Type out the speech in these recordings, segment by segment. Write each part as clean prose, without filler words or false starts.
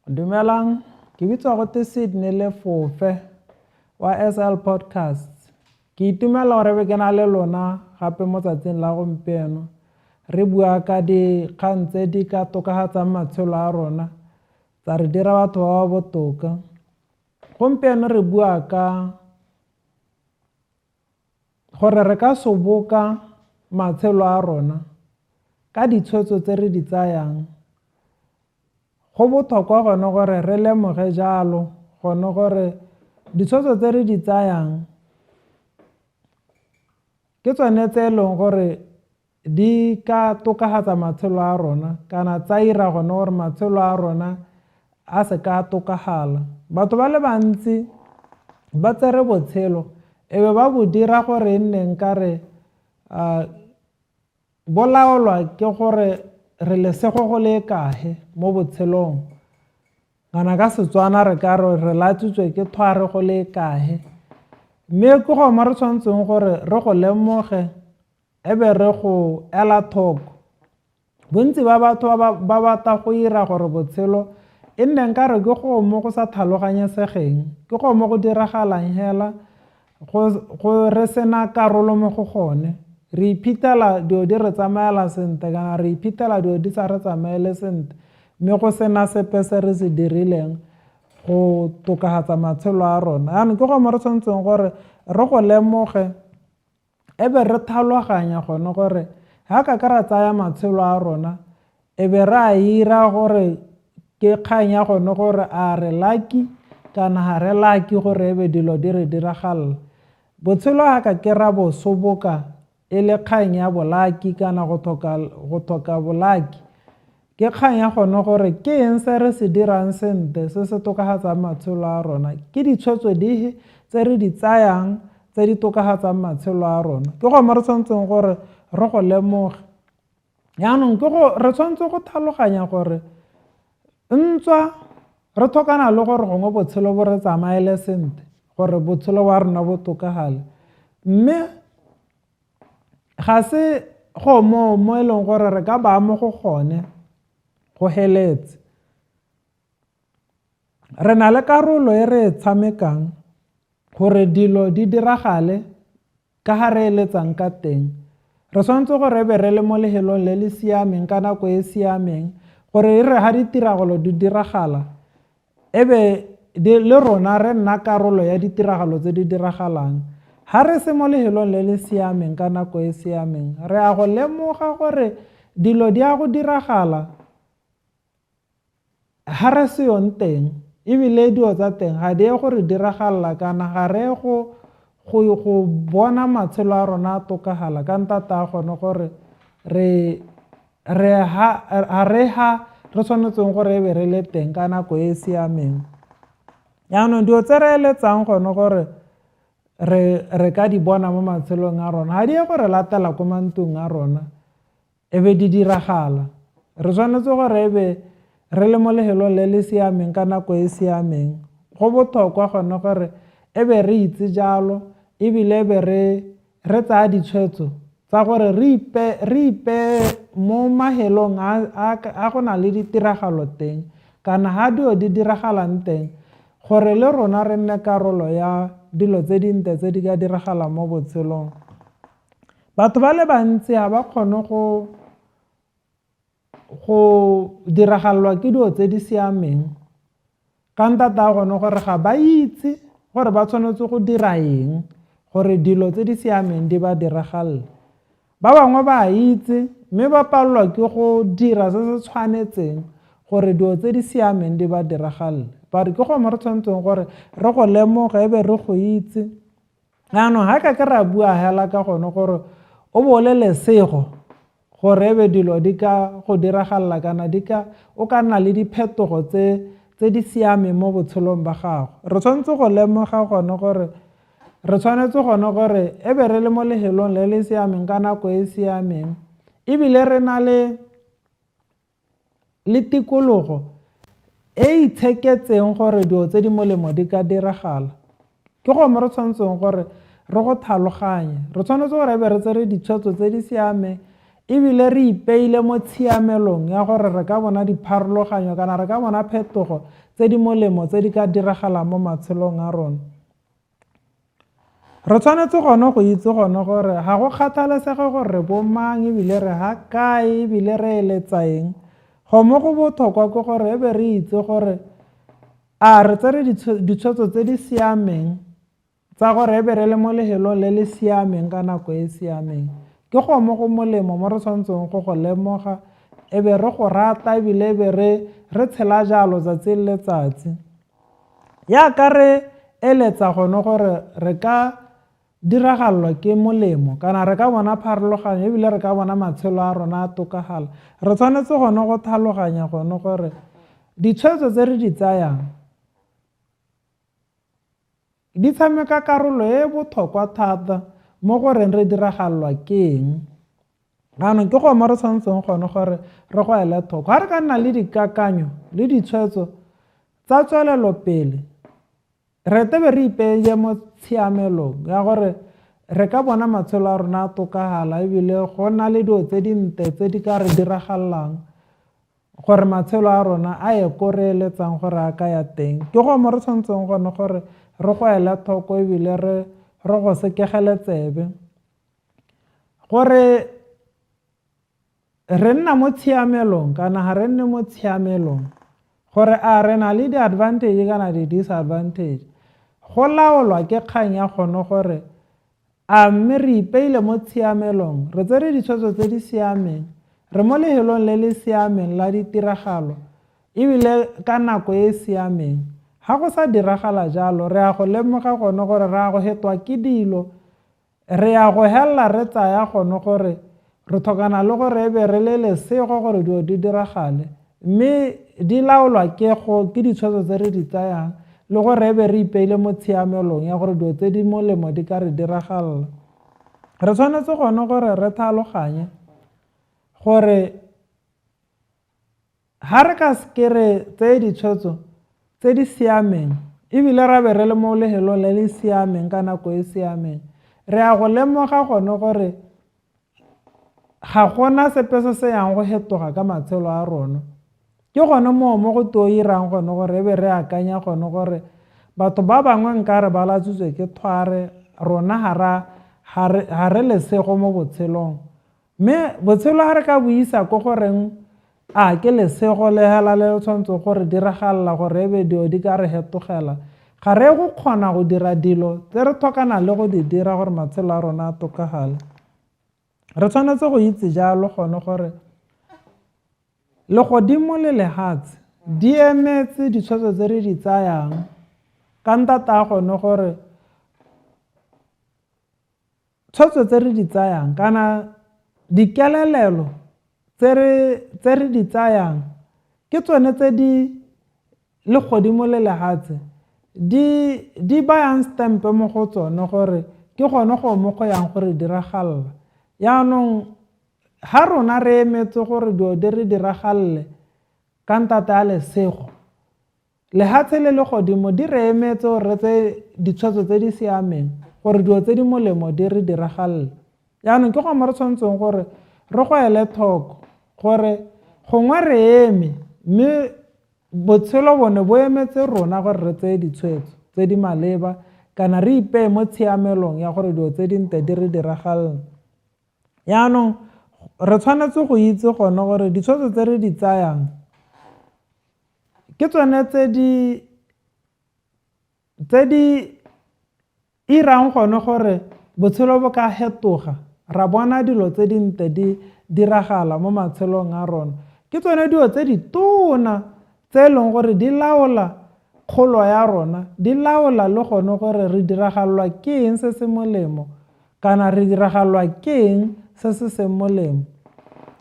Dumelang, ke bitswa go te Sydney Lefofe wa SL Podcasts. Ke itumela gore be ke na le lona gape mo tsatsing la gompieno. Re bua ka dikgang tse di ka tokafatsang matshelo a rona tsa re dira batho ba ba botoka. Gompieno re bua ka gore re ka soboka matshelo a rona ka ditshwetso tse re di tsayang. Go botlhokwa gone gore re lemoge jalo gone gore ditshwetso tse re di tsayang ke tsone tse e leng gore di ka tokafatsa matshelo a rona kana tsa 'ira gone gore matshelo a rona a se ka tokafala. Batho ba le bantsi ba tsere botshelo e be ba bo dira gore e nne nkare bo laolwa ke gore re lesego go le kae mo botshelong, kana ka Setswana re ka re latsitswe ke thware go le kae. Mme ke go mo re tshwantseng gore re go lemoge e be re go ela thoko. Bontsi ba batho ba batla go 'ira gore botshelo e nne nkare ke go mo go sa tlhaloganyesegeng, ke go mo go diragalang hela go re sena karolo mo go gone. Re iphitlhela dilo di re tsamaela sentle kana re iphitlhela dilo di sa re tsamaele sentle, mme go sena sepe se re se dirileng go tokafatsa matshelo a rona. Yaanong ke go mo re tshwanetseng gore re go lemoge e be re tlhaloganya gone gore ga ka ra tsaya matshelo a rona e be re a 'ira gore ke kgang ya gone gore a re lucky kana ga re lucky gore e be dilo di re diragalela. Botshelo ga ka ke ra bo soboka e le kgang ya bolaki kana go tlhoka bolaki, ke kgang ya gone gore ke eng se re se dirang sentle se se tokafatsang matshelo a rona, ke ditshwetso dife tse re di tsayang tse di tokafatsang matshelo a rona. Ke go mo re tshwanetseng gore re go lemoge. Yaanong re tshwanetse go tlhaloganya gore ntswa re tlhokana le gore gongwe botshelo bo re tsamaele sentle gore botshelo wa rona bo tokafale, mme ga se go mo e leng gore re ka baa mo go gone go heletse. Re na le karolo e re e tshamekang gore dilo di diragale ka ga re eletsang ka teng. Re tshwanetse gore e be re le mo lehelong le le siameng ka nako e siameng gore e re ga ditiragalo di diragala e be le rona re nna karolo ya ditiragalo tse di diragalang. Ga re se mo lehelong le le siameng ka nako e siameng re a go lemoga gore dilo di a go diragala ga re se yong teng, ebile dilo tsa teng ga di ye gore diragalela kana ga re go bona matshelo a rona a tokafala ka ntata gone gore re tshwanetseng gore e be re le teng ka nako e e siameng. Yaanong dilo tse re eletsang gone gore re ka di bona mo matshelong a rona ga di ye gore latela ko mantlong a rona e be di diragala. Re tshwanetse gore e be re le mo lehelong le le siameng ka nako e e siameng. Go botlhokwa gone gore e be re itse jalo ebile e be re tsaya ditshwetso tsa gore re ipe mo mahelong a go na le ditiragalo teng kana ga dilo di diragalang teng gore le rona re nne karolo ya dilo tse dintle tse di ka diragalang mo botshelong. Batho ba le bantsi ga ba kgone go diragalelwa ke dilo tse di siameng ka ntata gone gore ga ba itse gore ba tshwanetse go dira eng gore dilo tse di siameng di ba diragalela. Ba bangwe ba itse mme ba palelwa ke go dira se se tshwanetseng gore dilo tse di siameng di ba diragalela. But ke go mo re tshwanetseng gore re go lemoga e be re go itse. Yaanong ga ka ra bua hela ka gone gore o bo le lesego gore e be dilo di ka go diragalela kana o ka nna le diphetogo tse di siameng mo botshelong ba gago. Re tshwanetse go lemoga gone gore re tshwanetse gone gore e be re le mo lehelong le le siameng ka nako e e siameng ebile re na le tikologo e itsheketseng gore dilo tse di molemo di ka diragala. Ke go mo re tshwanetseng gore re go tlhaloganye. Re tshwanetse gore e be re tsere ditshwetso tse di siameng ebile re ipeile mo tshiamelong ya gore re ka bona dipharologanyo kana re ka bona phetogo tse di molemo tse di ka diragalang mo matshelong a rona. Re tshwanetse gone go itse gone gore ga go kgathalesege gore re bomang ebile re ha kae ebile re eletsa eng. Go mo go botlhokwa ke gore ebe re itse gore a re tsere ditshwetso tse di siameng tsa gore ebe re le mo lehelong le le siameng ka nako e siameng. Ke go mo go molemo mo re tshwanetseng go lemoga ebe re go rata ebile ebe re tshela jalo tsatsi le letsatsi. Yaaka re eletsa gone gore re ka diragalelwa ke molemo kana re ka bona pharologanyo ebile re ka bona matshelo a rona a tokafala. Re tshwanetse gone go tlhaloganya gone gore ditshwetso tse re di tsayang di tshameka karolo e botlhokwa thata mo goreng re diragalelwa ke eng. Jaanong ke go mo re tshwanetseng gone gore re go ele thoko. Ga re ka nna le dikakanyo le ditshwetso tsa tswelelo pele, re tebe re ipeile mo tshiamelong ya gore re ka bona matshelo a rona a tokafala ebile go na le dilo tse dinte tse di ka re diragalelang gore matshelo a rona a ye ko re eletsang gore a ka ya teng. Ke go mo re tshwanetseng gone gore re go ele thoko ebile re go sekegele tsebe gore re nna mo tshiamelong kana ga re nne mo tshiamelong, gore a re na le di-advantage kana di-disadvantage. Go laolwa ke kgang ya gone gore a mme re ipeile mo tshiamelong, re tsere ditshwetso tse di siameng, re mo lehelong le le siameng la ditiragalo ebile ka nako e e siameng. Ga go sa diragala jalo re ya go lemoga gone gore re ya go hetwa ke dilo, re ya go helela re tsaya gone gore re tlhokana le gore ebe re le lesego gore dilo di diragale, mme di laolwa ke ditshwetso tse re di tsayang le gore ebe re ipeile mo tshiamelong ya gore dilo tse di molemo di ka re diragalela. Re tshwanetse gone gore re tlhaloganye gore ga re ka seke re tseye ditshwetso tse di siameng ebile ra be re le mo lehelong le le siameng ka nako e siameng, re ya go lemoga gone gore ga gona sepe se se yang go fetoga ka matshelo a rona. Ke gone mo go to irang gone gore ebe re akanya gone gore batho ba bangwe nkare ba latsitswe ke thware, rona ga re lesego mo botshelong. Mme botshelo ga re ka buisa ko goreng a ke lesego le hela le tshwanetse gore diragalela gore ebe dilo di ka re hetogela, ga re go kgona go dira dilo tse re tlhokana le go di dira gore matshelo a rona a tokafale. Re tshwanetse go itse jalo gone gore legodimo le lefatshe di emetse ditshwetso tse re di tsayang ka ntata gone gore tshwetso tse re di tsayang kana dikelelelo tse re di tsayang ke tsone tse di legodimo le lefatshe di bayang stampe mo go tsone gore ke gone go mo go yang gore diragalela. Yaanong ga rona re emetse gore dilo di re diragalele ka ntata ya lesego, lefatshe le legodimo di re emetse gore re tse ditshwetso tse di siameng gore dilo tse di molemo di re diragalele. Yaanong ke go mo re tshwanetseng gore re go ele thoko gore gongwe re eme mme botshelo bone bo emetse rona gore re tseye ditshwetso tse di maleba kana re ipeye mo tshiamelong ya gore dilo tse dinte di re diragalele. Yaanong re tshwanetse go itse gone gore ditshwetso tse re di tsayang ke tsone tse di irang gone gore botshelo bo ka fetoga, ra bona dilo tse dinte di diragala mo matshelong a rona. Ke tsone dilo tse di tona tse e leng gore di laola kgolo ya rona, di laola le gone gore re diragalelwa ke eng se se molemo kana re diragalelwa ke eng se se seng molemo.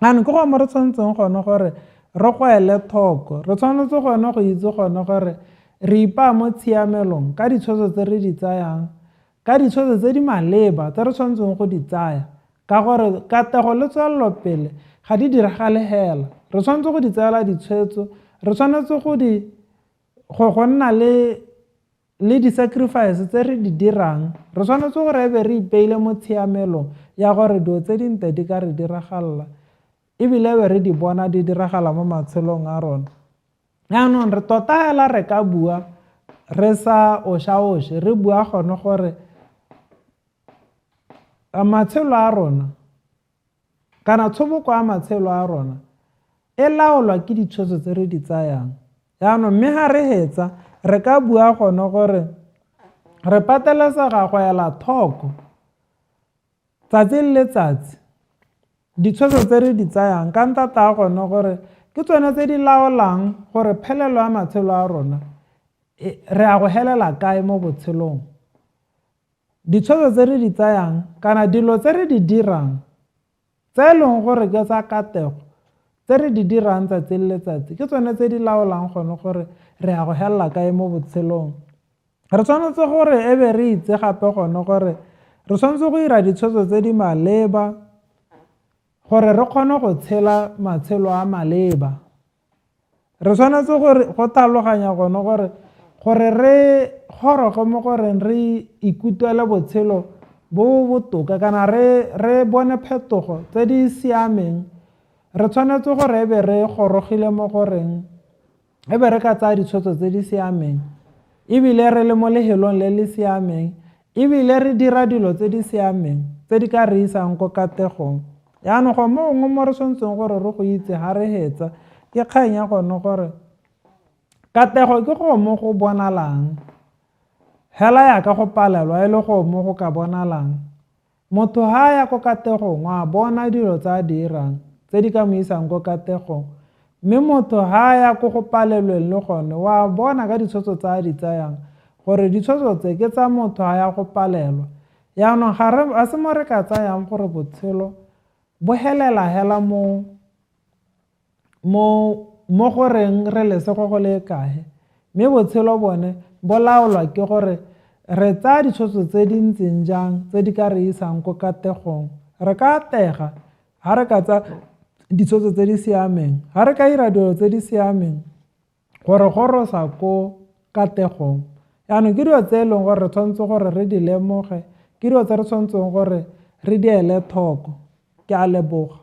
Ke go mo re tshwanetseng gone gore re go ele thoko, re tshwanetse gone go itse gone gore re ipaya mo tshiamelong ka ditshwetso tse re di tsayang, ka ditshwetso tse di maleba tse re tshwanetseng go di tsaya, ka gore katego le tswelelo pele ga di diragale hela. Re tshwanetse go di tsayela ditshwetso, re tshwanetse go nna le di-sacrifice tse re di dirang, re tshwanetse gore ebe re ipeile mo tshiamelong ya gore dilo tse dinte di ka re diragalela ebile be re di bona di diragala mo matshelong a rona. Yaanong re tota hela re ka bua re sa oša-oše, re bua gone gore matshelo a rona kana tshoboko ya matshelo a rona e laolwa ke ditshwetso tse re di tsayang. Yaanong mme ga re hetsa re ka bua gone gore re patelesega go ela thoko tsatsi le letsatsi ditshwetso tse re di tsayang ka ntata gone gore ke tsone tse di laolang gore phelelo ya matshelo a rona re a go helela kae mo botshelong. Ditshwetso tse re di tsayang kana dilo tse re di dirang tse e leng gore ke tsa katego tse re di dirang tsatsi le letsatsi ke tsone tse di laolang gone gore re a go helela kae mo botshelong. Re tshwanetse gore e be re itse gape gone gore re tshwanetse go dira ditshwetso tse di maleba gore re kgone go tshela matshelo a maleba. Re tshwanetse go tlhaloganya gone gore re goroge mo goreng re ikutlwele botshelo bo botoka kana re bone phetogo tse di siameng. Re tshwanetse gore e be re gorogile mo goreng e be re ka tsaya ditshwetso tse di siameng ebile re le mo lehelong le le siameng ebile re dira dilo tse di siameng tse di ka re isang ko kategong. Yaanong go mongwe mo re tshwanetseng gore re go itse ga re hetsa ke kgang ya gone gore katego ke go mo go bonalang hela yaka go palelwa e le go mo go ka bonalang. Motho ha ya ko kategong wa bona dilo tsa a dirang tse di ka mo isang ko kategong, mme motho ha ya ko go palelweng le gone wa bona ka ditshwetso tsa a di tsayang gore ditshwetso tse ke tsa motho ha ya go palelwa. Yaanong a se mo re ka tsayang gore botshelo bo helela hela mo goreng re lesego go le kae, mme botshelo bone bo laolwa ke gore re tsaya ditshwetso tse di ntseng jang tse di ka re isang ko kategong. Re ka atega ha re ka tsaya ditshwetso tse di siameng, ha re ka dira dilo tse di siameng gore gorosa ko kategong. Yaanong ke dilo tse e leng gore re tshwanetse gore re di lemoge, ke dilo tse re tshwanetseng gore re di ele thoko. Ke a leboga.